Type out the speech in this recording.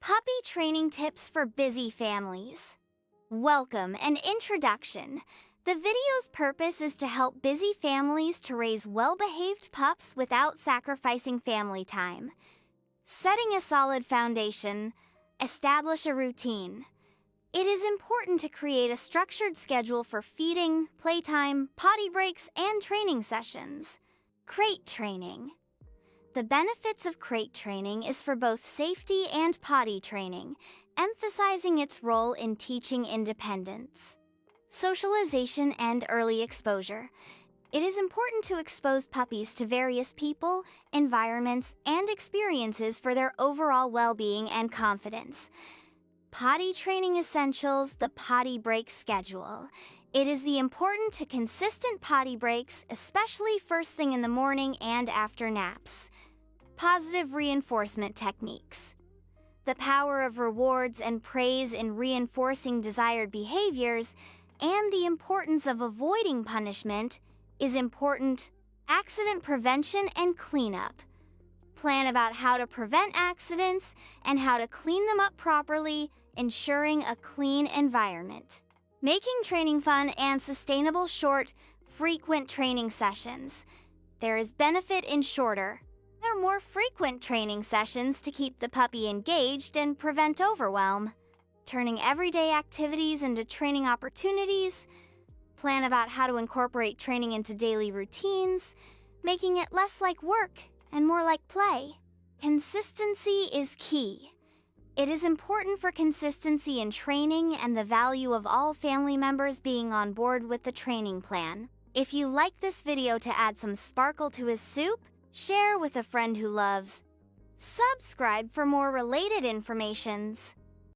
Puppy training tips for busy families. Welcome and introduction. The video's purpose is to help busy families to raise well-behaved pups without sacrificing family time. Setting a solid foundation. Establish a routine. It is important to create a structured schedule for feeding, playtime, potty breaks, and training sessions. Crate training. The benefits of crate training is for both safety and potty training, emphasizing its role in teaching independence. Socialization and early exposure. It is important to expose puppies to various people, environments, and experiences for their overall well-being and confidence. Potty training essentials, the potty break schedule. It is important to consistent potty breaks, especially first thing in the morning and after naps. Positive reinforcement techniques. The power of rewards and praise in reinforcing desired behaviors and the importance of avoiding punishment is important. Accident prevention and cleanup. Plan about how to prevent accidents and how to clean them up properly, ensuring a clean environment. Making training fun and sustainable. Short, frequent training sessions. There is benefit in shorter, more frequent training sessions to keep the puppy engaged and prevent overwhelm. Turning everyday activities into training opportunities. Plan about how to incorporate training into daily routines, making it less like work and more like play. Consistency is key. It is important for consistency in training and the value of all family members being on board with the training plan. If you like this video to add some sparkle to his soup, share with a friend who loves. Subscribe for more related informations.